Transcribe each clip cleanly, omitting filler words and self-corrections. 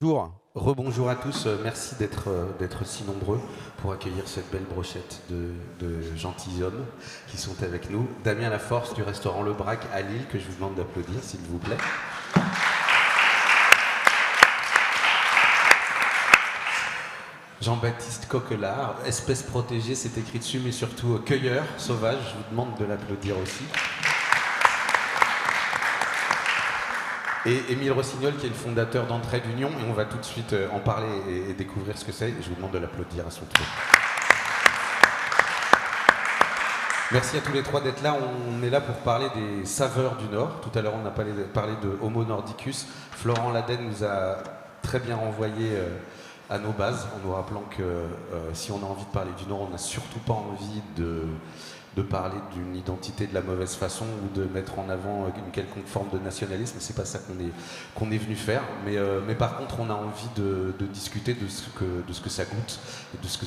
Bonjour, rebonjour à tous, merci d'être si nombreux pour accueillir cette belle brochette de gentilshommes qui sont avec nous. Damien Laforce du restaurant Le Brac à Lille, que je vous demande d'applaudir s'il vous plaît. Jean-Baptiste Coquelard, espèce protégée, c'est écrit dessus, mais surtout cueilleur sauvage, je vous demande de l'applaudir aussi. Et Émile Rossignol, qui est le fondateur d'Entraide Union, et on va tout de suite en parler et découvrir ce que c'est. Je vous demande de l'applaudir à son tour. Merci à tous les trois d'être là. On est là pour parler des saveurs du Nord. Tout à l'heure, on a parlé de Homo Nordicus. Florent Laden nous a très bien renvoyé à nos bases, en nous rappelant que si on a envie de parler du Nord, on n'a surtout pas envie de parler d'une identité de la mauvaise façon ou de mettre en avant une quelconque forme de nationalisme. C'est pas ça qu'on est venu faire. Mais par contre, on a envie de discuter de ce que ça goûte et de ce que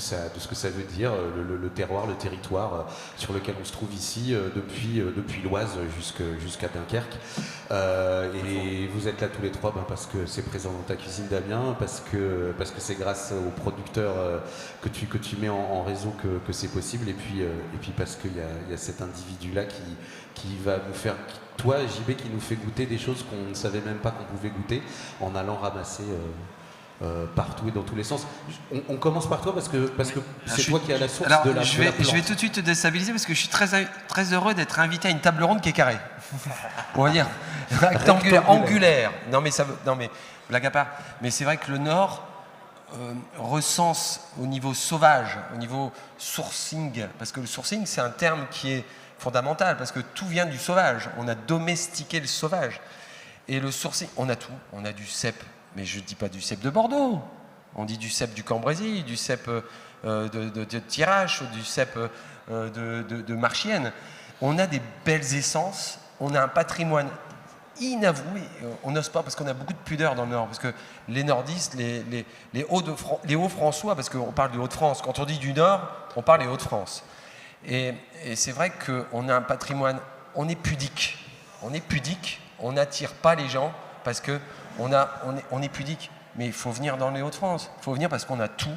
ça veut dire, le terroir, le territoire sur lequel on se trouve ici depuis l'Oise jusqu'à Dunkerque. Et vous êtes là tous les trois parce que c'est présent dans ta cuisine, Damien, parce que c'est grâce aux producteurs que tu mets en réseau que c'est possible, et puis parce qu'il y a cet individu-là qui va nous faire, toi JB, qui nous fait goûter des choses qu'on ne savait même pas qu'on pouvait goûter en allant ramasser partout et dans tous les sens. On commence par toi parce que c'est toi qui as la source de la plante. Je vais tout de suite te déstabiliser parce que je suis très heureux d'être invité à une table ronde qui est carrée. On va dire rectangulaire, angulaire. Non mais blague à part. Mais c'est vrai que le Nord recense au niveau sauvage, au niveau sourcing, parce que le sourcing c'est un terme qui est fondamental parce que tout vient du sauvage. On a domestiqué le sauvage. Et le sourcing, on a tout. On a du cep. Mais je ne dis pas du cep de Bordeaux, on dit du cep du Cambrésis, du cep de Thiérache, du cep de Marchienne. On a des belles essences, on a un patrimoine inavoué. On n'ose pas parce qu'on a beaucoup de pudeur dans le Nord, parce que les nordistes, les Hauts-François, parce qu'on parle du Hauts-de-France, quand on dit du Nord, on parle des Hauts-de-France. Et c'est vrai qu'on a un patrimoine, on est pudique, on n'attire pas les gens parce que on est pudique, mais il faut venir dans les Hauts-de-France. Il faut venir parce qu'on a tout.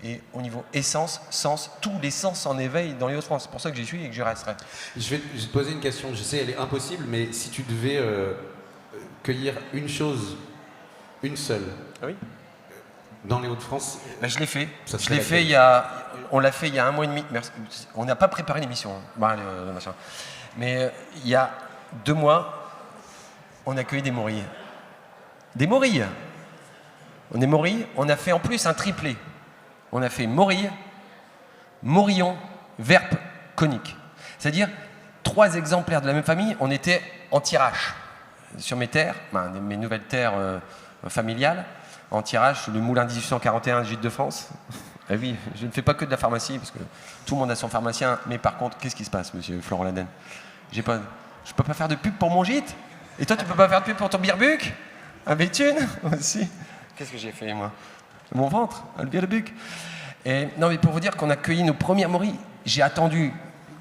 Et au niveau essence, sens, tous les sens en éveil dans les Hauts-de-France. C'est pour ça que j'y suis et que j'y resterai. Je vais te poser une question. Je sais, elle est impossible, mais si tu devais cueillir une chose, une seule, oui, dans les Hauts-de-France, je l'ai fait. On l'a fait il y a 1 mois et demi. Merci. On n'a pas préparé l'émission. Mais il y a 2 mois, on a cueilli des morilles. Des morilles. On a fait en plus un triplé. On a fait morille, morillon, verpe, conique. C'est-à-dire 3 exemplaires de la même famille. On était en tirage sur mes terres, mes nouvelles terres familiales, en tirage, le moulin 1841 Gîtes de France. Ah oui, je ne fais pas que de la pharmacie, parce que tout le monde a son pharmacien. Mais par contre, qu'est-ce qui se passe, monsieur Florent Laden? Je ne peux pas faire de pub pour mon gîte. Et toi, tu ne peux pas faire de pub pour ton birbuc? Un Béthune aussi. Qu'est-ce que j'ai fait, moi? Mon ventre, le birbuc. Et non, mais pour vous dire qu'on a cueilli nos premières morilles, j'ai attendu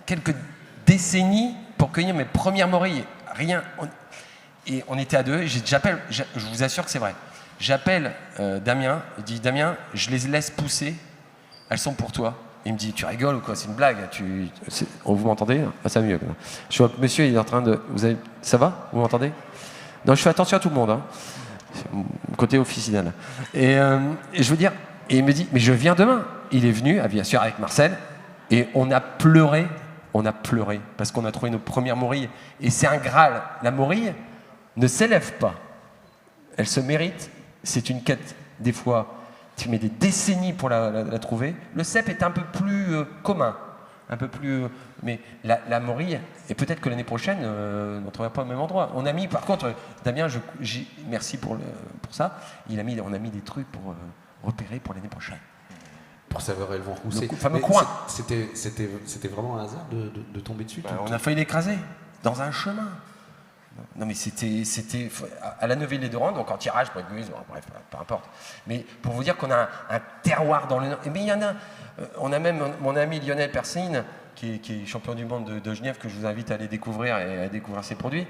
quelques décennies pour cueillir mes premières morilles. Rien. Et on était à 2. Je vous assure que c'est vrai. J'appelle Damien. Il dit, Damien, je les laisse pousser. Elles sont pour toi. Il me dit, tu rigoles ou quoi? C'est une blague. Vous m'entendez? Ah, ça va mieux. Je vois que monsieur, il est en train de... Ça va? Vous m'entendez? Non, je fais attention à tout le monde. Hein. Côté officinal. Et je veux dire, et il me dit, mais je viens demain. Il est venu, bien sûr, avec Marcel, et on a pleuré, parce qu'on a trouvé nos premières morilles. Et c'est un Graal. La morille ne s'élève pas. Elle se mérite. C'est une quête. Des fois, tu mets des décennies pour la trouver. Le cep est un peu plus commun. Un peu plus... mais la morille, et peut-être que l'année prochaine, on ne trouvera pas au même endroit. On a mis, par contre, Damien, merci pour ça, on a mis des trucs pour repérer pour l'année prochaine. Pour savoir elles vont rousser. Le fameux coin. C'était vraiment un hasard de tomber dessus. On a failli l'écraser, dans un chemin. Non mais c'était à la Neuville-les-Deux-Rangs, donc en tirage, bref, peu importe. Mais pour vous dire qu'on a un terroir dans le Nord. Mais il y en a, on a même mon ami Lionel Persine, qui est champion du monde de Genève, que je vous invite à aller découvrir et à découvrir ses produits.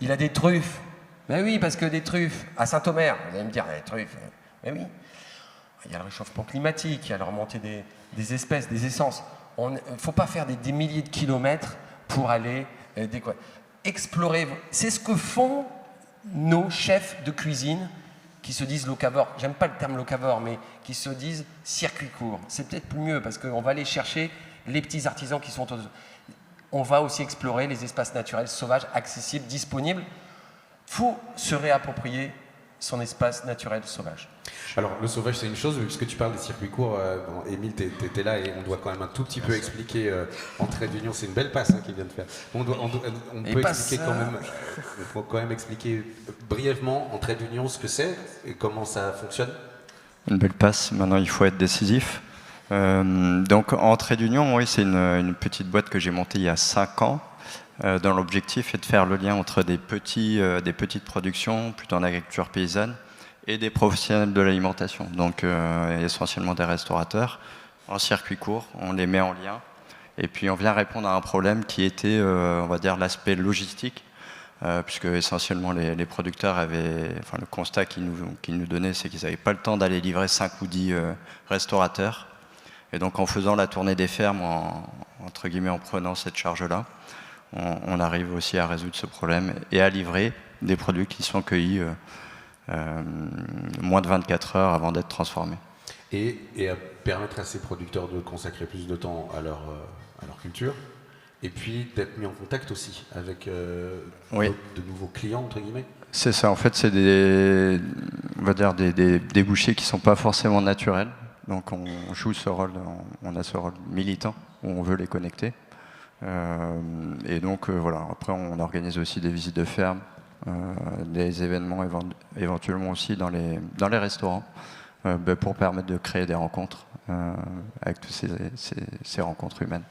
Il a des truffes. Ben oui, parce que des truffes à Saint-Omer, vous allez me dire, des truffes. Mais oui, il y a le réchauffement climatique, il y a la remontée des espèces, des essences. Il ne faut pas faire des milliers de kilomètres pour aller explorer. C'est ce que font nos chefs de cuisine qui se disent locavores. J'aime pas le terme locavore, mais qui se disent circuit court. C'est peut-être plus mieux parce qu'on va aller chercher les petits artisans qui sont... On va aussi explorer les espaces naturels sauvages, accessibles, disponibles. Il faut se réapproprier son espace naturel sauvage. Alors, le sauvage, c'est une chose, mais puisque tu parles des circuits courts, Émile, tu étais là et on doit quand même un tout petit peu expliquer en trait d'union. C'est une belle passe qu'il vient de faire. On peut expliquer quand même expliquer brièvement en trait d'union ce que c'est et comment ça fonctionne. Une belle passe, maintenant il faut être décisif. Donc en trait d'union, oui, c'est une petite boîte que j'ai montée il y a 5 ans. Dont l'objectif est de faire le lien entre des petites productions, plutôt en agriculture paysanne, et des professionnels de l'alimentation, donc essentiellement des restaurateurs, en circuit court, on les met en lien, et puis on vient répondre à un problème qui était, on va dire, l'aspect logistique, puisque essentiellement les producteurs avaient, enfin le constat qu'ils nous donnaient, c'est qu'ils n'avaient pas le temps d'aller livrer 5 ou 10 restaurateurs, et donc en faisant la tournée des fermes, entre guillemets en prenant cette charge-là, on arrive aussi à résoudre ce problème et à livrer des produits qui sont cueillis moins de 24 heures avant d'être transformés. Et à permettre à ces producteurs de consacrer plus de temps à leur culture, et puis d'être mis en contact aussi avec de nouveaux clients, entre guillemets. C'est ça, en fait, c'est on va dire des bouchers qui ne sont pas forcément naturels. Donc on joue ce rôle, on a ce rôle militant où on veut les connecter. Et donc voilà, après on organise aussi des visites de ferme, des événements éventuellement aussi dans les restaurants pour permettre de créer des rencontres avec toutes ces rencontres humaines.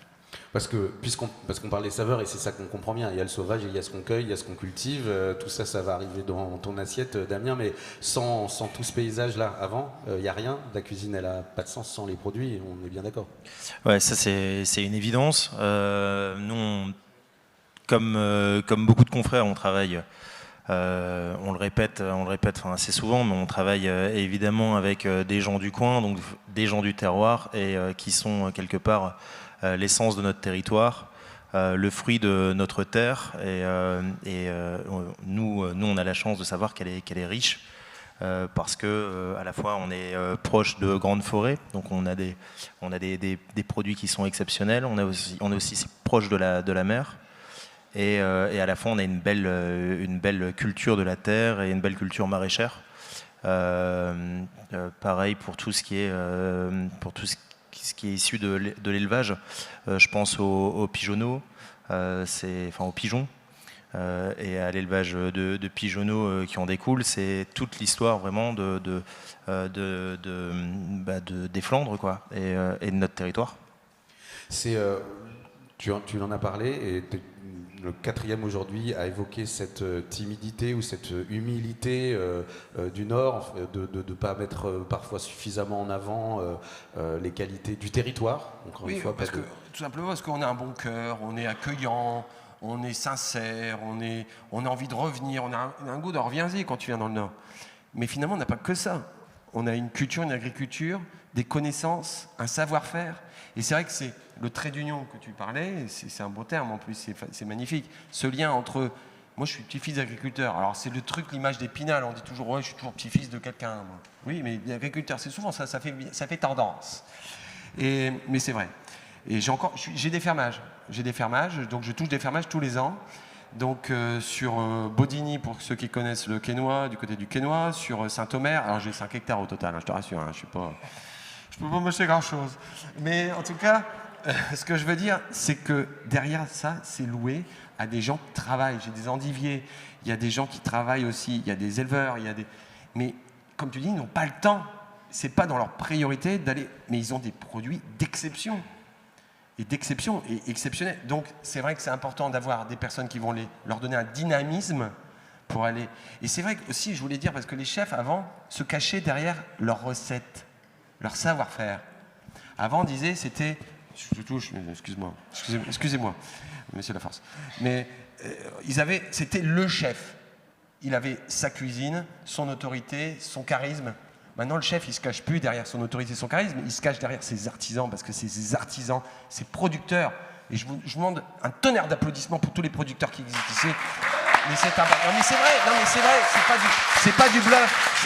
Parce qu'on parle des saveurs et c'est ça qu'on comprend bien. Il y a le sauvage, il y a ce qu'on cueille, il y a ce qu'on cultive. Tout ça, ça va arriver dans ton assiette, Damien. Mais sans tout ce paysage-là avant, il n'y a rien. La cuisine, elle n'a pas de sens sans les produits. On est bien d'accord. Ouais, ça c'est une évidence. Nous, comme beaucoup de confrères, on travaille. On le répète assez souvent, mais on travaille évidemment avec des gens du coin, donc des gens du terroir, et qui sont quelque part l'essence de notre territoire, le fruit de notre terre. Nous, on a la chance de savoir qu'elle est riche, parce que à la fois on est proche de grandes forêts, donc on a des produits qui sont exceptionnels. On est aussi proche de la mer. Et à la fois, on a une belle culture de la terre et une belle culture maraîchère. Pareil pour tout ce qui est issu de l'élevage. Je pense aux pigeonneaux, aux pigeons, et à l'élevage de pigeonneaux qui en découle. C'est toute l'histoire vraiment des Flandres, quoi, et de notre territoire. Tu en as parlé et le 4e aujourd'hui a évoqué cette timidité ou cette humilité du Nord, de ne pas mettre parfois suffisamment en avant les qualités du territoire. Encore une fois, tout simplement parce qu'on a un bon cœur, on est accueillant, on est sincère, on a envie de revenir, on a un goût de reviens-y quand tu viens dans le Nord. Mais finalement, on n'a pas que ça. On a une culture, une agriculture, des connaissances, un savoir-faire. Et c'est vrai que c'est le trait d'union que tu parlais, c'est un beau terme en plus, c'est magnifique. Ce lien entre... Moi, je suis petit-fils d'agriculteur. Alors, c'est le truc, l'image d'Épinal. On dit toujours, ouais, je suis toujours petit-fils de quelqu'un. Moi. Oui, mais l'agriculteur, c'est souvent ça fait tendance. Mais c'est vrai. Et j'ai des fermages. Donc je touche des fermages tous les ans. Donc sur Bodini, pour ceux qui connaissent le Quesnoy, du côté du Quesnoy, sur Saint-Omer. Alors j'ai 5 hectares au total, je te rassure. Je peux pas m'acheter grand-chose. Mais en tout cas, ce que je veux dire, c'est que derrière ça, c'est loué à des gens qui travaillent. J'ai des endiviers, il y a des gens qui travaillent aussi, il y a des éleveurs, mais comme tu dis, ils n'ont pas le temps. C'est pas dans leur priorité d'aller... Mais ils ont des produits d'exception. Et exceptionnels. Donc c'est vrai que c'est important d'avoir des personnes qui vont leur donner un dynamisme pour aller... Et c'est vrai que aussi, je voulais dire, parce que les chefs, avant, se cachaient derrière leurs recettes, leur savoir-faire. Avant, on disait, c'était... Je touche, excusez-moi, monsieur Laforce. Mais c'était le chef. Il avait sa cuisine, son autorité, son charisme. Maintenant, le chef, il se cache plus derrière son autorité, son charisme, il se cache derrière ses artisans, parce que c'est ses artisans, ses producteurs. Et je vous demande un tonnerre d'applaudissements pour tous les producteurs qui existent ici. Mais c'est un... Non mais c'est vrai, c'est pas du bluff,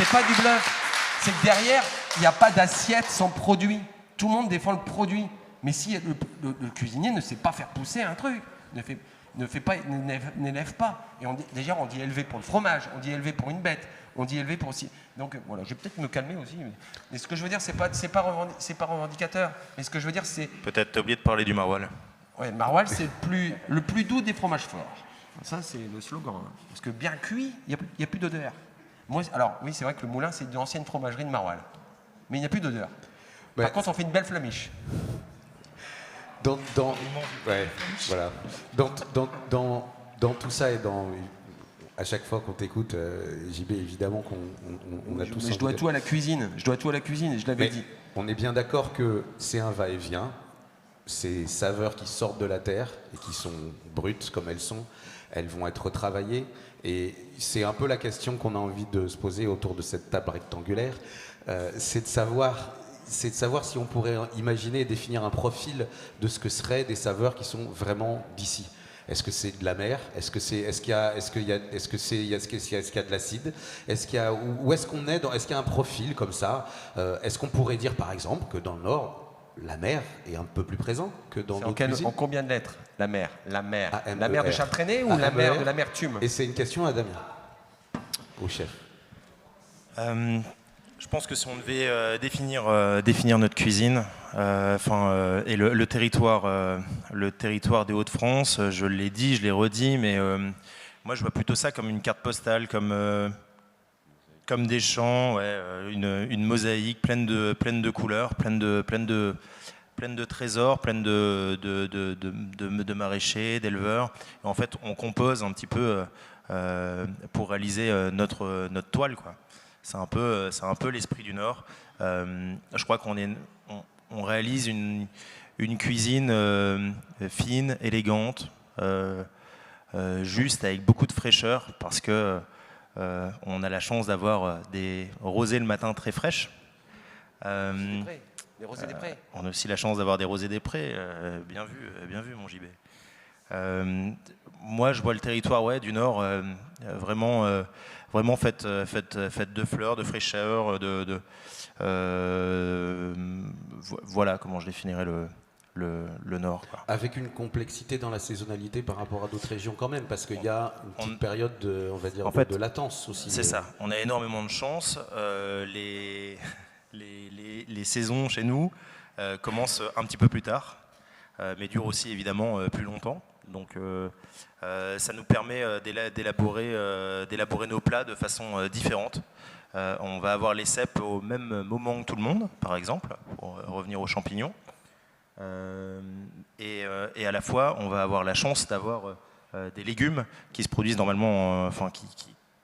c'est que derrière, il n'y a pas d'assiette sans produit. Tout le monde défend le produit. Mais si le cuisinier ne sait pas faire pousser un truc, n'élève pas. Et déjà, on dit élever pour le fromage, on dit élever pour une bête, on dit élever pour aussi. Donc voilà, je vais peut-être me calmer aussi. Mais ce que je veux dire, c'est pas revendicateur. Mais ce que je veux dire, c'est... Peut-être t'as oublié de parler du maroilles. Ouais, le maroilles, c'est le plus doux des fromages forts. Ça, c'est le slogan. Hein. Parce que bien cuit, il n'y a plus d'odeur. Alors, oui, c'est vrai que le moulin, c'est une ancienne fromagerie de maroilles. Mais il n'y a plus d'odeur. Par contre, on fait une belle flamiche. Ouais, voilà. Dans tout ça et à chaque fois qu'on t'écoute, JB, évidemment qu'on a tous... Mais je dois tout à la cuisine. Je l'avais dit. On est bien d'accord que c'est un va-et-vient. Ces saveurs qui sortent de la terre et qui sont brutes comme elles sont, elles vont être retravaillées. Et c'est un peu la question qu'on a envie de se poser autour de cette table rectangulaire. C'est de savoir si on pourrait imaginer et définir un profil de ce que seraient des saveurs qui sont vraiment d'ici. Est-ce que c'est de la mer? Est-ce qu'il y a de l'acide? Où est-ce qu'on est? Est-ce qu'il y a un profil comme ça? Est-ce qu'on pourrait dire par exemple que dans le Nord, la mer est un peu plus présente que dans d'autres cuisines? En combien de lettres? La mer. La mer de Chartrainais ou la mer de l'amertume? Et c'est une question à Damien, au chef. Je pense que si on devait définir notre cuisine, et le territoire des Hauts-de-France, je l'ai dit, je l'ai redit, mais moi je vois plutôt ça comme une carte postale, comme des champs, une mosaïque pleine de couleurs, pleine de trésors, pleine de maraîchers, d'éleveurs. Et en fait, on compose un petit peu pour réaliser notre toile, quoi. C'est un peu l'esprit du Nord. Je crois qu'on réalise une cuisine fine, élégante, juste avec beaucoup de fraîcheur, parce que on a la chance d'avoir des rosées le matin très fraîches. Les rosées des prés. On a aussi la chance d'avoir des rosées des prés. Bien vu, mon JB. Moi, je vois le territoire du Nord vraiment fait de fleurs, de fraîcheur, voilà comment je définirais le Nord, quoi. Avec une complexité dans la saisonnalité par rapport à d'autres régions quand même, parce qu'il y a une petite période de latence aussi. C'est ça, on a énormément de chance. Les saisons chez nous commencent un petit peu plus tard, mais durent aussi évidemment plus longtemps. Donc ça nous permet d'élaborer nos plats de façon différente. On va avoir les cèpes au même moment que tout le monde, par exemple, pour revenir aux champignons. Et à la fois, on va avoir la chance d'avoir des légumes qui se produisent normalement,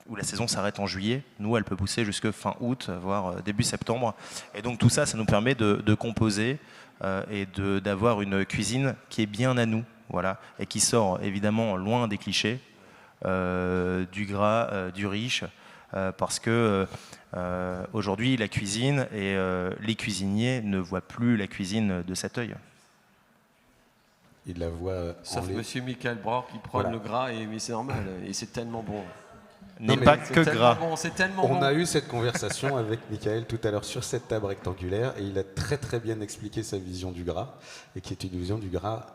où la saison s'arrête en juillet. Nous, elle peut pousser jusque fin août, voire début septembre. Et donc tout ça, ça nous permet de composer et d'avoir une cuisine qui est bien à nous. Voilà, et qui sort évidemment loin des clichés, du gras, du riche, parce que aujourd'hui la cuisine et les cuisiniers ne voient plus la cuisine de cet œil. Ils la voient. Sauf Monsieur Michael Brock qui prend le gras, mais c'est normal, et c'est tellement bon. N'est pas que gras. C'est tellement bon. On a eu cette conversation avec Michael tout à l'heure sur cette table rectangulaire, et il a très très bien expliqué sa vision du gras, et qui est une vision du gras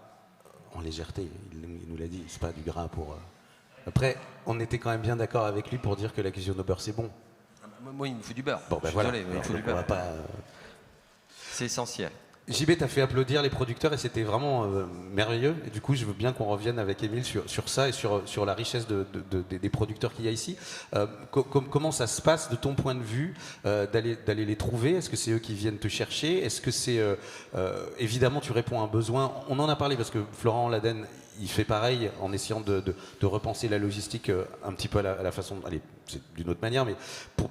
en légèreté, il nous l'a dit, c'est pas du gras pour... Après, on était quand même bien d'accord avec lui pour dire que la cuisine au beurre, c'est bon. Moi, il me faut du beurre. Bon, ben voilà. Désolé, mais il faut du beurre. C'est essentiel. JB t'a fait applaudir les producteurs et c'était vraiment merveilleux. Et du coup, je veux bien qu'on revienne avec Émile sur ça et sur la richesse des producteurs qu'il y a ici. Comment ça se passe de ton point de vue d'aller les trouver? Est-ce que c'est eux qui viennent te chercher? Est-ce que c'est... évidemment, tu réponds à un besoin. On en a parlé parce que Florent Laden, il fait pareil en essayant de repenser la logistique un petit peu à la façon... Allez, c'est d'une autre manière, mais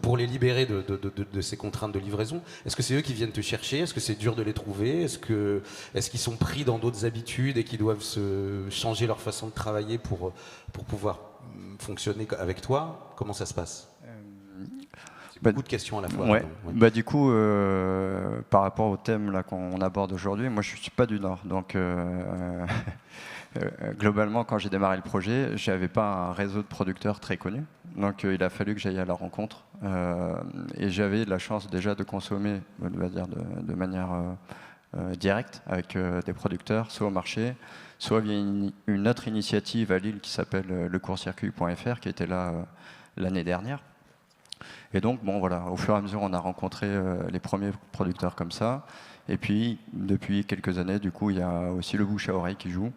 pour les libérer de ces contraintes de livraison. Est-ce que c'est eux qui viennent te chercher? Est-ce que c'est dur de les trouver? Est-ce qu'ils sont pris dans d'autres habitudes et qu'ils doivent changer leur façon de travailler pour pouvoir fonctionner avec toi? Comment ça se passe? Beaucoup de questions à la fois. Ouais. pardon. Ouais. Bah, du coup, par rapport au thème là qu'on aborde aujourd'hui, moi je ne suis pas du Nord. Donc globalement, quand j'ai démarré le projet, je n'avais pas un réseau de producteurs très connu. Donc il a fallu que j'aille à la rencontre. Et j'avais la chance déjà de consommer, on va dire, de manière directe avec des producteurs, soit au marché, soit via une autre initiative à Lille qui s'appelle lecourtcircuit.fr, qui était là l'année dernière. Et donc, bon, voilà, au fur et à mesure, on a rencontré les premiers producteurs comme ça. Et puis, depuis quelques années, du coup, il y a aussi le bouche à oreille qui joue,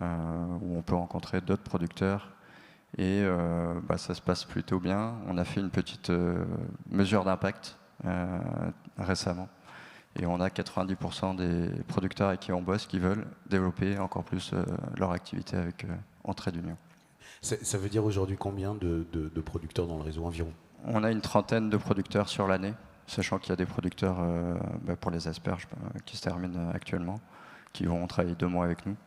où on peut rencontrer d'autres producteurs. Et ça se passe plutôt bien. On a fait une petite mesure d'impact récemment. Et on a 90% des producteurs avec qui on bosse qui veulent développer encore plus leur activité avec Entrée d'Union. Ça veut dire aujourd'hui combien de producteurs dans le réseau environ? On a une trentaine de producteurs sur l'année, sachant qu'il y a des producteurs pour les asperges qui se terminent actuellement, qui vont travailler 2 mois avec nous.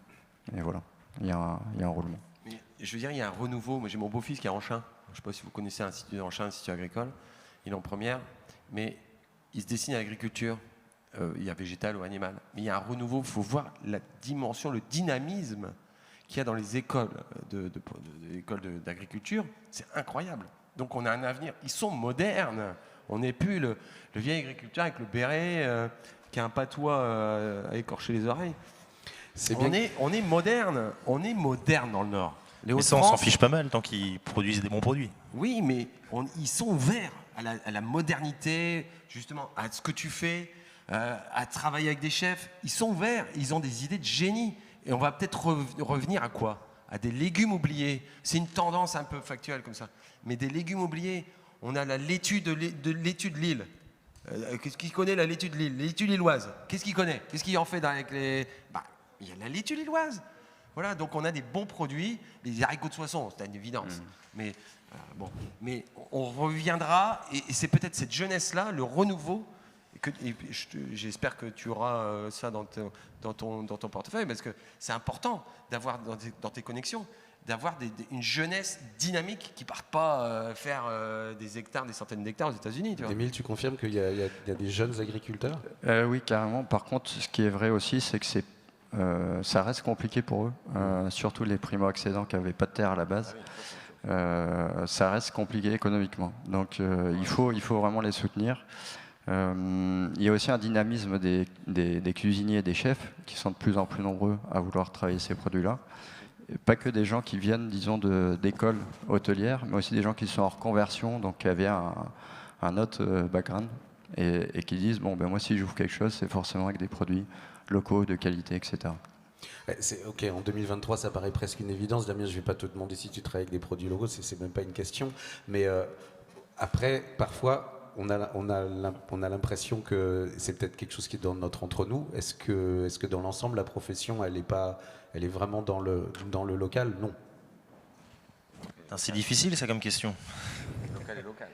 Et voilà, il y a un roulement. Mais, je veux dire, il y a un renouveau. Moi, j'ai mon beau-fils qui est Anchin. Je ne sais pas si vous connaissez l'Institut d'Anchin, l'Institut agricole. Il est en première, mais il se destine à l'agriculture. Il y a végétal ou animal. Mais il y a un renouveau. Il faut voir la dimension, le dynamisme qu'il y a dans les écoles d'agriculture. C'est incroyable. Donc on a un avenir. Ils sont modernes. On n'est plus le vieil agriculteur avec le béret qui a un patois à écorcher les oreilles. On est moderne. On est moderne dans le Nord. Mais ça, on s'en fiche pas mal tant qu'ils produisent des bons produits. Oui, mais ils sont ouverts à la modernité, justement, à ce que tu fais, à travailler avec des chefs. Ils sont ouverts. Ils ont des idées de génie. Et on va peut-être revenir à quoi? À des légumes oubliés. C'est une tendance un peu factuelle comme ça. Mais des légumes oubliés. On a la laitue de Lille. Qu'est-ce qu'il connaît, la laitue de Lille? La laitue lilloise. Qu'est-ce qu'il connaît? Qu'est-ce qu'il en fait avec les... il y a la laitue lilloise. Voilà, donc on a des bons produits. Les haricots de Soissons, c'est une évidence. Mais on reviendra. Et c'est peut-être cette jeunesse-là, le renouveau. J'espère que tu auras ça dans ton portefeuille, parce que c'est important d'avoir dans tes connexions, d'avoir une jeunesse dynamique qui ne parte pas faire des centaines d'hectares aux États-Unis. Émile, tu confirmes qu'il y a des jeunes agriculteurs? Oui, carrément. Par contre, ce qui est vrai aussi, c'est que ça reste compliqué pour eux, surtout les primo-accédants qui n'avaient pas de terre à la base. Ça reste compliqué économiquement. Donc il faut vraiment les soutenir. Il y a aussi un dynamisme des cuisiniers et des chefs qui sont de plus en plus nombreux à vouloir travailler ces produits-là. Et pas que des gens qui viennent, disons, d'écoles hôtelières, mais aussi des gens qui sont en reconversion, donc qui avaient un autre background et qui disent moi, si j'ouvre quelque chose, c'est forcément avec des produits locaux, de qualité, etc. Ok, en 2023, ça paraît presque une évidence. Damien, je ne vais pas te demander si tu travailles avec des produits locaux, c'est même pas une question. Mais après, parfois, on a l'impression que c'est peut-être quelque chose qui est dans notre entre-nous. Est-ce que dans l'ensemble, la profession, elle est vraiment dans le local? Non. C'est difficile, ça, comme question. Local et local.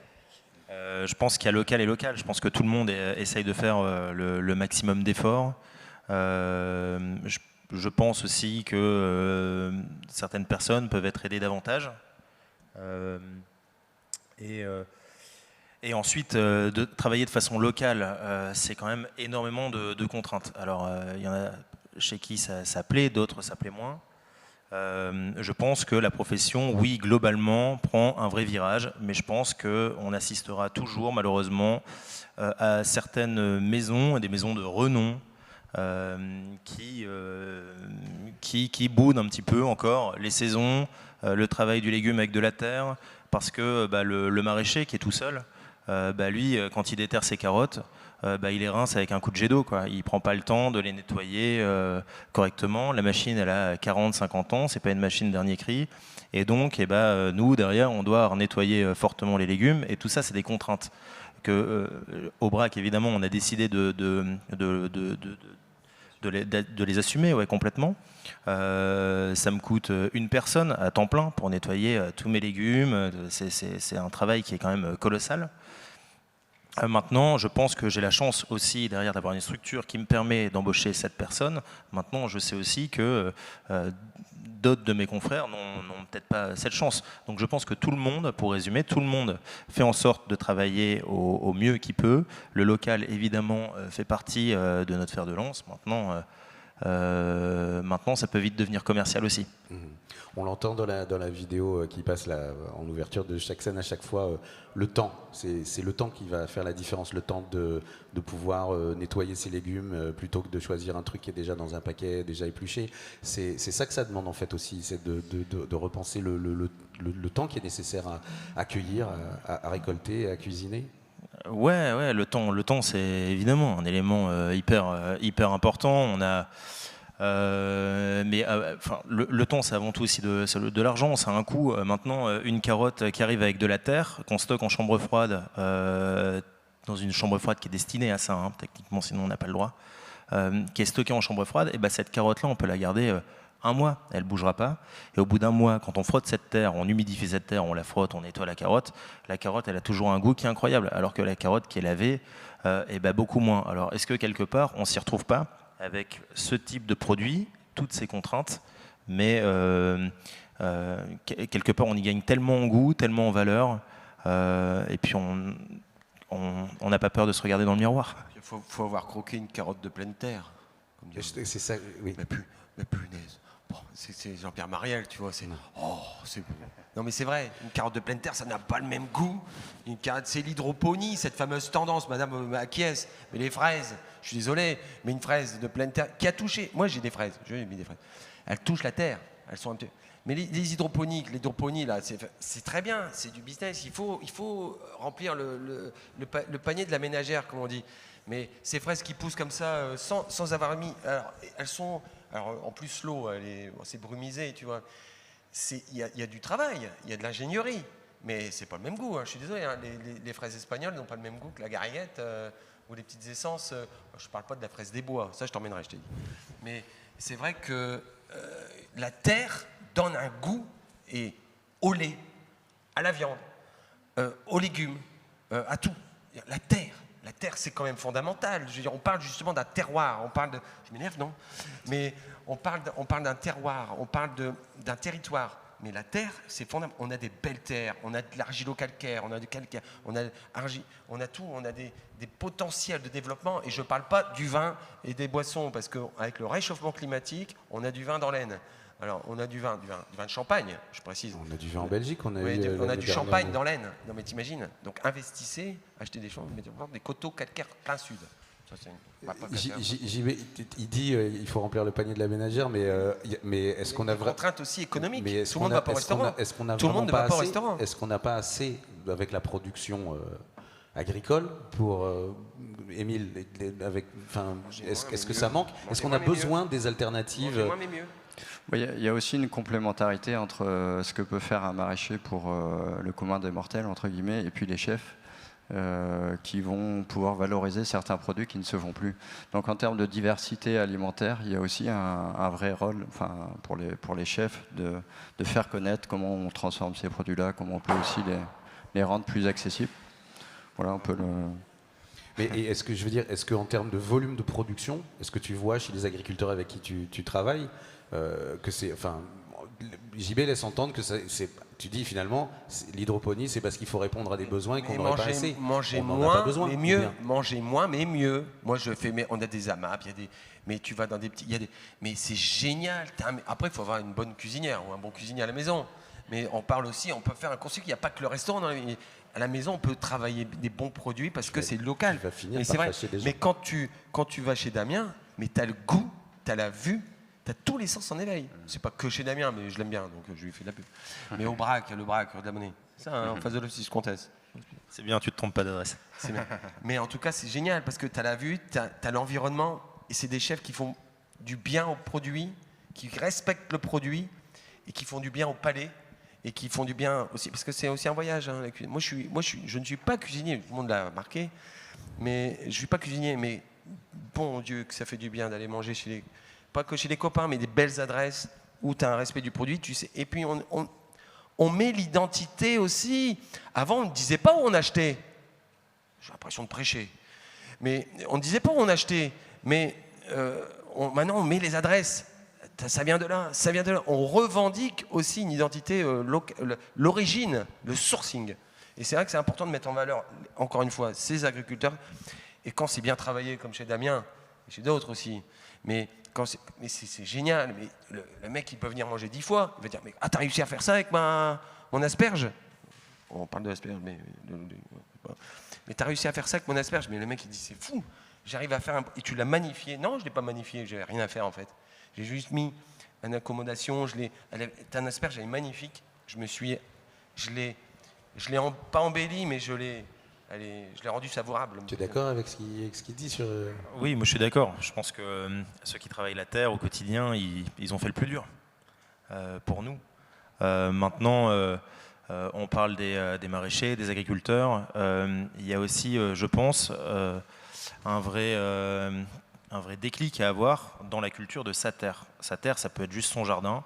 Je pense qu'il y a local et local. Je pense que tout le monde essaye de faire le maximum d'efforts. Je pense aussi que certaines personnes peuvent être aidées davantage. Et ensuite, de travailler de façon locale, c'est quand même énormément de contraintes. Alors, il y en a chez qui ça plaît, d'autres ça plaît moins. Je pense que la profession, oui, globalement, prend un vrai virage, mais je pense qu'on assistera toujours, malheureusement, à certaines maisons, des maisons de renom, qui boudent un petit peu encore les saisons, le travail du légume avec de la terre, parce que le maraîcher qui est tout seul, lui, quand il déterre ses carottes, il les rince avec un coup de jet d'eau, quoi. Il ne prend pas le temps de les nettoyer correctement. La machine, elle a 40-50 ans, c'est pas une machine dernier cri. Et donc, nous, derrière, on doit nettoyer fortement les légumes. Et tout ça, c'est des contraintes. Au Brac, évidemment, on a décidé de les assumer, ouais, complètement. Ça me coûte une personne à temps plein pour nettoyer tous mes légumes. C'est un travail qui est quand même colossal. Maintenant, je pense que j'ai la chance aussi derrière d'avoir une structure qui me permet d'embaucher cette personne. Maintenant, je sais aussi que d'autres de mes confrères n'ont peut-être pas cette chance. Donc je pense que tout le monde, pour résumer, tout le monde fait en sorte de travailler au mieux qu'il peut. Le local, évidemment, fait partie de notre fer de lance. Maintenant, ça peut vite devenir commercial aussi. On l'entend dans la vidéo qui passe là, en ouverture de chaque scène à chaque fois, le temps. C'est le temps qui va faire la différence, le temps de pouvoir nettoyer ses légumes plutôt que de choisir un truc qui est déjà dans un paquet, déjà épluché. C'est ça que ça demande en fait aussi, c'est de repenser le temps qui est nécessaire à cueillir, à récolter, à cuisiner. Ouais, le temps, c'est évidemment un élément hyper important. On a, le temps, c'est avant tout aussi de l'argent. Ça a un coût. Maintenant, une carotte qui arrive avec de la terre, qu'on stocke en chambre froide, dans une chambre froide qui est destinée à ça, techniquement, sinon on n'a pas le droit, qui est stockée en chambre froide, et cette carotte-là, on peut la garder. Un mois, elle ne bougera pas. Et au bout d'un mois, quand on frotte cette terre, on humidifie cette terre, on la frotte, on nettoie la carotte, elle a toujours un goût qui est incroyable. Alors que la carotte qui est lavée, beaucoup moins. Alors, est-ce que quelque part, on ne s'y retrouve pas avec ce type de produit, toutes ces contraintes, mais quelque part, on y gagne tellement en goût, tellement en valeur, et puis on n'a pas peur de se regarder dans le miroir. Il faut avoir croqué une carotte de pleine terre. C'est ça, oui. Mais punaise. Bon, c'est Jean-Pierre Mariel, tu vois. C'est non, mais c'est vrai. Une carotte de pleine terre, ça n'a pas le même goût. Une carotte, c'est l'hydroponie, cette fameuse tendance. Madame acquiesce. Mais les fraises, je suis désolé, mais une fraise de pleine terre qui a touché. Moi, j'ai des fraises. J'ai mis des fraises. Elles touchent la terre. Elles sont un petit. Mais les hydroponiques, l'hydroponie, là, c'est très bien. C'est du business. Il faut remplir le panier de la ménagère, comme on dit. Mais ces fraises qui poussent comme ça, sans avoir mis. Alors, elles sont. Alors, en plus, l'eau, c'est brumisé, tu vois. Il y a du travail, il y a de l'ingénierie, mais c'est pas le même goût. Je suis désolé, les fraises espagnoles n'ont pas le même goût que la gariguette ou les petites essences. Je parle pas de la fraise des bois, ça je t'emmènerai, je t'ai dit. Mais c'est vrai que la terre donne un goût au lait, à la viande, aux légumes, à tout. La terre, c'est quand même fondamental. Je veux dire, on parle justement d'un terroir. Je m'énerve, non? Mais on parle d'un terroir, on parle d'un territoire. Mais la terre, c'est fondamental. On a des belles terres, on a de l'argilo-calcaire, on a du calcaire, on a tout, on a des potentiels de développement. Et je ne parle pas du vin et des boissons, parce qu'avec le réchauffement climatique, on a du vin dans l'Aisne. Alors, on a du vin de Champagne, je précise. On a du vin en Belgique, on a du champagne dans l'Aisne. Non, mais t'imagines. Donc, investissez, achetez des champs, mettez des coteaux calcaires plein sud. Ça, il dit il faut remplir le panier de la ménagère, mais est-ce qu'on a vraiment contrainte aussi économique? Tout le monde ne va pas au restaurant. Tout le monde ne va pas au restaurant. Est-ce qu'on n'a pas assez avec la production agricole pour Émile, est-ce que ça manque? Est-ce qu'on a besoin des alternatives? Il y a aussi une complémentarité entre ce que peut faire un maraîcher pour le commun des mortels, entre guillemets, et puis les chefs qui vont pouvoir valoriser certains produits qui ne se font plus. Donc en termes de diversité alimentaire, il y a aussi un vrai rôle pour les chefs de faire connaître comment on transforme ces produits-là, comment on peut aussi les rendre plus accessibles. Voilà, on peut le... Mais est-ce qu'en termes de volume de production, est-ce que tu vois chez les agriculteurs avec qui tu travailles que c'est, JB laisse entendre que tu dis finalement l'hydroponie, c'est parce qu'il faut répondre à des besoins et qu'on n'aurait pas assez. Manger moins, mais mieux. Manger moins, mais mieux. Moi, on a des AMAP, mais tu vas dans des petits, mais c'est génial. Après, il faut avoir une bonne cuisinière ou un bon cuisinier à la maison. Mais on parle aussi, on peut faire un concept. Il n'y a pas que le restaurant. À la maison, on peut travailler des bons produits parce que c'est local. Mais c'est vrai. Mais quand tu vas chez Damien, mais tu as le goût, tu as la vue. T'as tous les sens en éveil. C'est pas que chez Damien, mais je l'aime bien, donc je lui fais de la pub. Mais au Brac, le Brac, de la Monnaie. Ça, en face de l'office Comtesse. C'est bien, tu te trompes pas d'adresse. C'est bien. Mais en tout cas, c'est génial parce que t'as la vue, t'as l'environnement, et c'est des chefs qui font du bien au produit, qui respectent le produit, et qui font du bien au palais, et qui font du bien aussi, parce que c'est aussi un voyage. Hein, moi, je ne suis pas cuisinier, tout le monde l'a marqué, mais je suis pas cuisinier, mais bon Dieu, que ça fait du bien d'aller manger pas que chez les copains, mais des belles adresses où tu as un respect du produit, tu sais. Et puis on met l'identité aussi. Avant, on ne disait pas où on achetait. J'ai l'impression de prêcher. Mais on ne disait pas où on achetait. Mais maintenant, on met les adresses. ça vient de là, ça vient de là. On revendique aussi une identité, l'origine, le sourcing. Et c'est vrai que c'est important de mettre en valeur, encore une fois, ces agriculteurs. Et quand c'est bien travaillé, comme chez Damien, et chez d'autres aussi, mais c'est génial. Mais le mec, il peut venir manger 10 fois. Il va dire, mais t'as réussi à faire ça avec mon asperge? On parle de l'asperge, mais t'as réussi à faire ça avec mon asperge? Mais le mec, il dit, c'est fou. J'arrive à faire et tu l'as magnifié? Non, je ne l'ai pas magnifié, j'avais rien à faire en fait. J'ai juste mis une accommodation, t'as un asperge, elle est magnifique. Je l'ai pas embelli, mais je l'ai rendu savourable. Tu es d'accord avec ce qu'il dit sur... Oui, moi je suis d'accord. Je pense que ceux qui travaillent la terre au quotidien, ils ont fait le plus dur pour nous. Maintenant, on parle des maraîchers, des agriculteurs. Il y a aussi, je pense, un vrai déclic à avoir dans la culture de sa terre. Sa terre, ça peut être juste son jardin,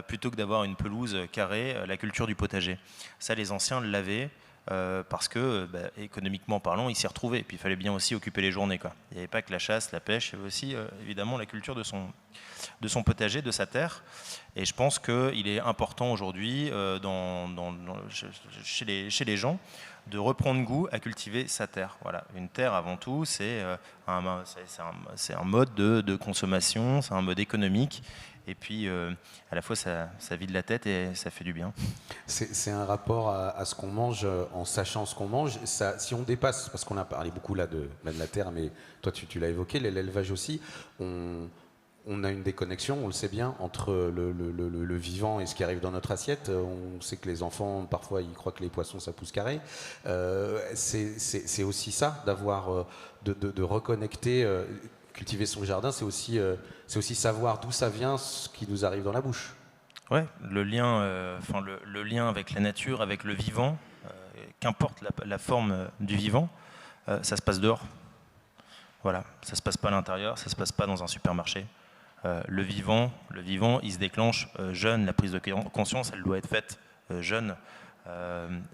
plutôt que d'avoir une pelouse carrée, la culture du potager. Ça, les anciens l'avaient, parce que, économiquement parlant, ils s'y retrouvaient. Et puis, il fallait bien aussi occuper les journées, quoi. Il n'y avait pas que la chasse, la pêche, il y avait aussi, évidemment, la culture de son potager, de sa terre. Et je pense qu'il est important aujourd'hui, chez les gens, de reprendre goût à cultiver sa terre. Voilà. Une terre, avant tout, c'est un mode de consommation, c'est un mode économique. Et puis, à la fois, ça vide la tête et ça fait du bien. C'est un rapport à ce qu'on mange en sachant ce qu'on mange. Ça, si on dépasse, parce qu'on a parlé beaucoup là de la terre, mais toi, tu l'as évoqué, l'élevage aussi, on a une déconnexion, on le sait bien, entre le vivant et ce qui arrive dans notre assiette. On sait que les enfants, parfois, ils croient que les poissons, ça pousse carré. C'est aussi ça, d'avoir, de reconnecter... cultiver son jardin, c'est aussi savoir d'où ça vient, ce qui nous arrive dans la bouche. Ouais, le lien avec la nature, avec le vivant, qu'importe la forme du vivant, ça se passe dehors. Voilà, ça se passe pas à l'intérieur, ça se passe pas dans un supermarché. Le vivant, il se déclenche jeune. La prise de conscience, elle doit être faite jeune.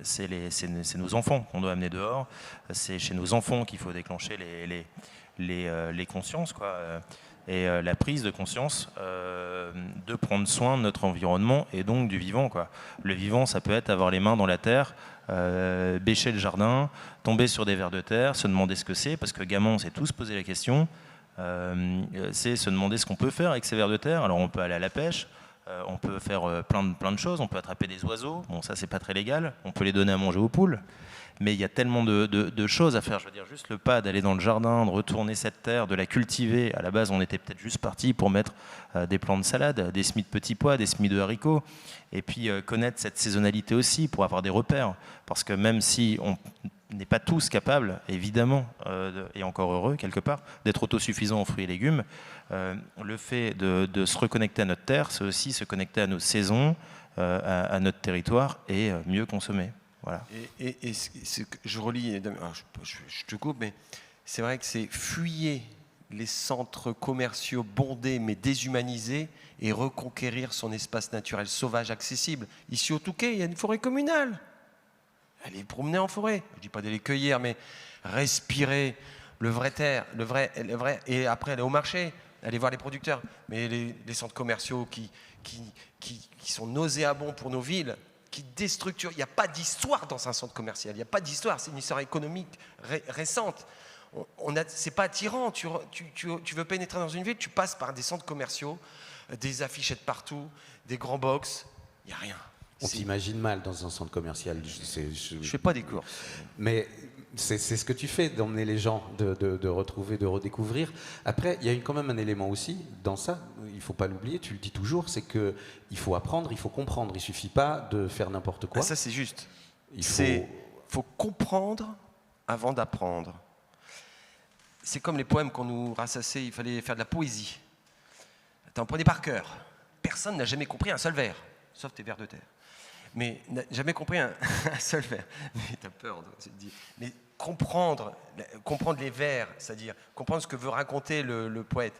C'est nos enfants qu'on doit amener dehors. C'est chez nos enfants qu'il faut déclencher les consciences, quoi. Et la prise de conscience de prendre soin de notre environnement et donc du vivant, quoi. Le vivant, ça peut être avoir les mains dans la terre, bêcher le jardin, tomber sur des vers de terre, se demander ce que c'est, parce que gamin, on s'est tous posé la question. C'est se demander ce qu'on peut faire avec ces vers de terre. Alors on peut aller à la pêche, on peut faire plein de choses, on peut attraper des oiseaux, bon ça c'est pas très légal, on peut les donner à manger aux poules, mais il y a tellement de choses à faire. Je veux dire, juste le pas d'aller dans le jardin, de retourner cette terre, de la cultiver. À la base, on était peut-être juste parti pour mettre des plants de salade, des semis de petits pois, des semis de haricots, et puis connaître cette saisonnalité aussi pour avoir des repères. Parce que même si on n'est pas tous capables, évidemment, et encore heureux quelque part, d'être autosuffisants en fruits et légumes, le fait de se reconnecter à notre terre, c'est aussi se connecter à nos saisons, à notre territoire et mieux consommer. Voilà. Et je relis, je te coupe, mais c'est vrai que c'est fuyer les centres commerciaux bondés mais déshumanisés et reconquérir son espace naturel sauvage accessible. Ici au Touquet, il y a une forêt communale. Allez promener en forêt. Je ne dis pas d'aller cueillir, mais respirer le vrai terre, le vrai, et après aller au marché, aller voir les producteurs. Mais les centres commerciaux qui sont nauséabonds pour nos villes, qui déstructurent. Il n'y a pas d'histoire dans un centre commercial. Il n'y a pas d'histoire. C'est une histoire économique récente. C'est pas attirant. Tu veux pénétrer dans une ville, tu passes par des centres commerciaux, des affichettes partout, des grands box. Il n'y a rien. On t'imagine mal dans un centre commercial. Je fais pas des courses. Mais c'est ce que tu fais, d'emmener les gens, de retrouver, de redécouvrir. Après, il y a quand même un élément aussi dans ça, il ne faut pas l'oublier, tu le dis toujours, c'est qu'il faut apprendre, il faut comprendre. Il ne suffit pas de faire n'importe quoi. Ah, ça, c'est juste. Il faut comprendre avant d'apprendre. C'est comme les poèmes qu'on nous rassassait, il fallait faire de la poésie. T'en prenais par cœur. Personne n'a jamais compris un seul vers, sauf tes vers de terre. Mais n'a jamais compris un seul vers. Mais t'as peur, tu te dis. Mais comprendre les vers, c'est-à-dire comprendre ce que veut raconter le poète.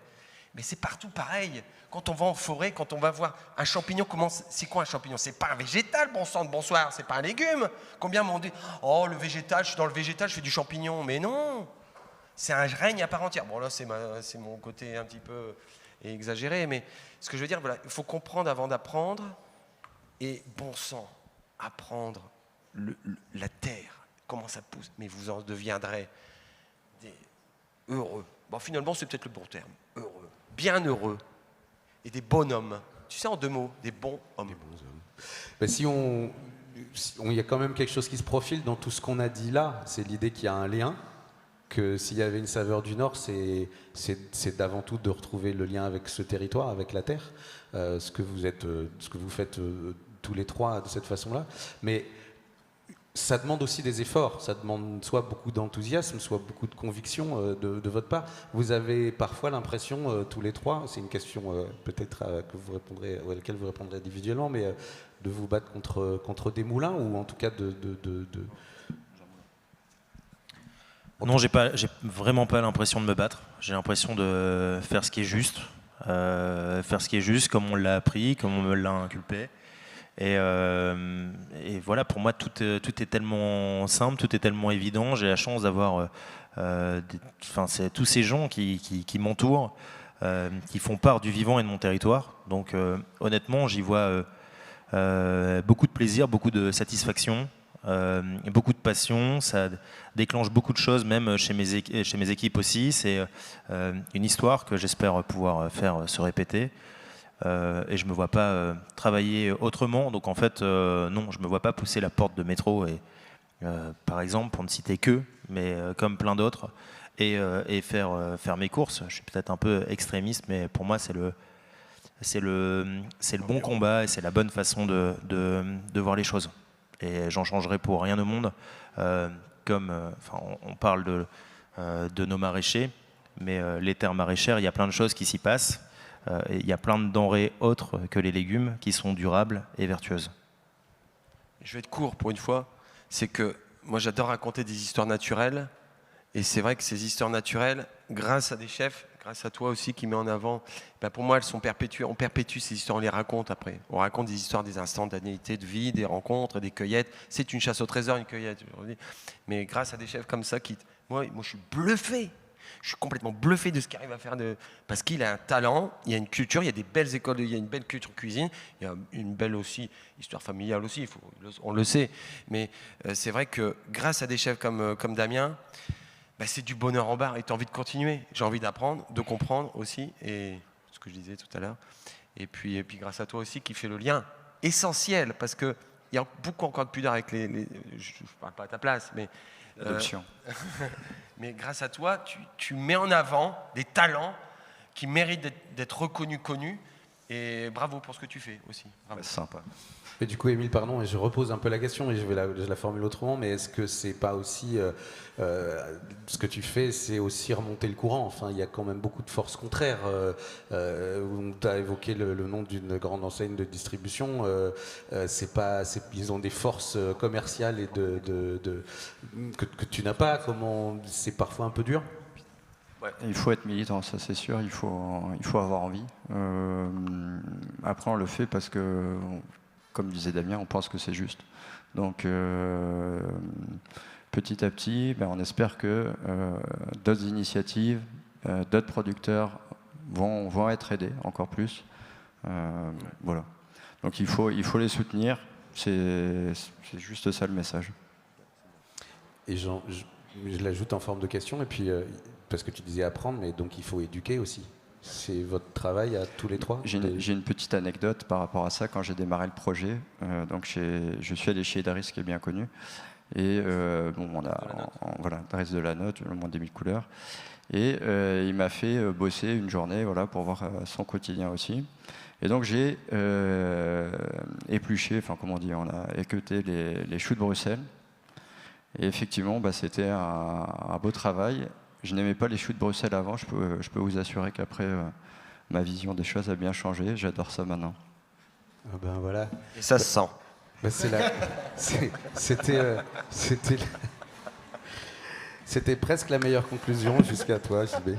Mais c'est partout pareil. Quand on va en forêt, quand on va voir un champignon, c'est quoi un champignon? C'est pas un végétal, bon sang de bonsoir, c'est pas un légume. Combien m'ont dit, oh le végétal, je suis dans le végétal, je fais du champignon. Mais non, c'est un règne à part entière. Bon là, c'est mon côté un petit peu est exagéré, mais ce que je veux dire, voilà, il faut comprendre avant d'apprendre, et bon sang, apprendre la terre, comment ça pousse, mais vous en deviendrez heureux. Bon, finalement, c'est peut-être le bon terme, heureux, bien heureux, et des bonhommes. Tu sais, en 2 mots, des bons hommes. Des bons hommes. Ben, il y a quand même quelque chose qui se profile dans tout ce qu'on a dit là, c'est l'idée qu'il y a un lien, que s'il y avait une saveur du Nord, c'est d'avant tout de retrouver le lien avec ce territoire, avec la terre, ce que vous faites tous les trois de cette façon-là. Mais ça demande aussi des efforts, ça demande soit beaucoup d'enthousiasme, soit beaucoup de conviction de votre part. Vous avez parfois l'impression, tous les trois, c'est une question peut-être à laquelle vous répondrez individuellement, mais de vous battre contre des moulins, ou en tout cas Non, j'ai vraiment pas l'impression de me battre. J'ai l'impression de faire ce qui est juste, comme on l'a appris, comme on me l'a inculpé. Et voilà, pour moi, tout est tellement simple, tout est tellement évident. J'ai la chance d'avoir c'est tous ces gens qui m'entourent, qui font part du vivant et de mon territoire. Donc, honnêtement, j'y vois beaucoup de plaisir, beaucoup de satisfaction. Beaucoup de passion, ça déclenche beaucoup de choses, même chez mes équipes aussi. C'est une histoire que j'espère pouvoir faire se répéter. Et je ne me vois pas travailler autrement. Donc en fait, non, je ne me vois pas pousser la porte de métro, par exemple, pour ne citer que, mais comme plein d'autres, et faire mes courses. Je suis peut-être un peu extrémiste, mais pour moi, c'est le bon combat et c'est la bonne façon de voir les choses. Et j'en changerai pour rien au monde. On parle de nos maraîchers, mais les terres maraîchères, il y a plein de choses qui s'y passent. Et il y a plein de denrées autres que les légumes qui sont durables et vertueuses. Je vais être court pour une fois. C'est que moi, j'adore raconter des histoires naturelles. Et c'est vrai que ces histoires naturelles, grâce à des chefs, grâce à toi aussi qui met en avant, pour moi, elles sont perpétuées. On perpétue ces histoires, on les raconte après. On raconte des histoires, des instantanéités de vie, des rencontres, des cueillettes. C'est une chasse au trésor, une cueillette aujourd'hui. Mais grâce à des chefs comme ça, moi, je suis bluffé. Je suis complètement bluffé de ce qu'il arrive à faire, parce qu'il a un talent, il y a une culture, il y a des belles écoles, il y a une belle culture cuisine, il y a une belle aussi histoire familiale aussi, on le sait. Mais c'est vrai que grâce à des chefs comme Damien, c'est du bonheur en barre et tu as envie de continuer. J'ai envie d'apprendre, de comprendre aussi, et ce que je disais tout à l'heure. Et puis grâce à toi aussi qui fait le lien essentiel, parce qu'il y a beaucoup encore de pudeur avec je ne parle pas à ta place, mais... mais grâce à toi, tu mets en avant des talents qui méritent d'être reconnus, connus, et bravo pour ce que tu fais aussi. Bravo. C'est sympa. Et du coup, Émile, pardon, et je repose un peu la question, et je la formule autrement, mais est-ce que c'est pas aussi ce que tu fais, c'est aussi remonter le courant? Enfin, il y a quand même beaucoup de forces contraires. On t'a évoqué le nom d'une grande enseigne de distribution. Ils ont des forces commerciales et que tu n'as pas. C'est parfois un peu dur. Ouais. Il faut être militant, ça c'est sûr. Il faut avoir envie. Après, on le fait parce que, comme disait Damien, on pense que c'est juste. Donc, petit à petit, on espère que d'autres initiatives, d'autres producteurs vont être aidés encore plus. Voilà. Donc, il faut les soutenir. C'est juste ça le message. Et je l'ajoute en forme de question, et puis parce que tu disais apprendre, mais donc il faut éduquer aussi. C'est votre travail à tous les trois? J'ai une petite anecdote par rapport à ça. Quand j'ai démarré le projet, je suis allé chez Daris, qui est bien connu. Et Daris de la Note, le monde des 1000 couleurs. Et il m'a fait bosser une journée pour voir son quotidien aussi. Et donc j'ai épluché, on a équeuté les choux de Bruxelles. Et effectivement, c'était un beau travail. Je n'aimais pas les choux de Bruxelles avant. Je peux vous assurer qu'après, ma vision des choses a bien changé. J'adore ça maintenant. Ah ben voilà. Et ça se sent. C'était presque la meilleure conclusion jusqu'à toi, JB.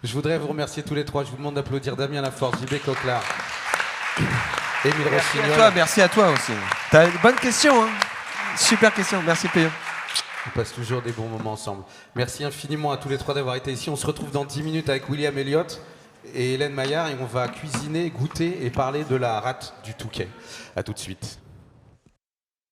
Je voudrais vous remercier tous les trois. Je vous demande d'applaudir Damien Laforce, JB Coquelard, Émile Rossignol. Merci à toi aussi. T'as une bonne question, hein. Super question. Merci Péo. On passe toujours des bons moments ensemble. Merci infiniment à tous les trois d'avoir été ici. On se retrouve dans 10 minutes avec William Elliott. et Hélène Maillard, et on va cuisiner, goûter et parler de la rate du Touquet. A tout de suite.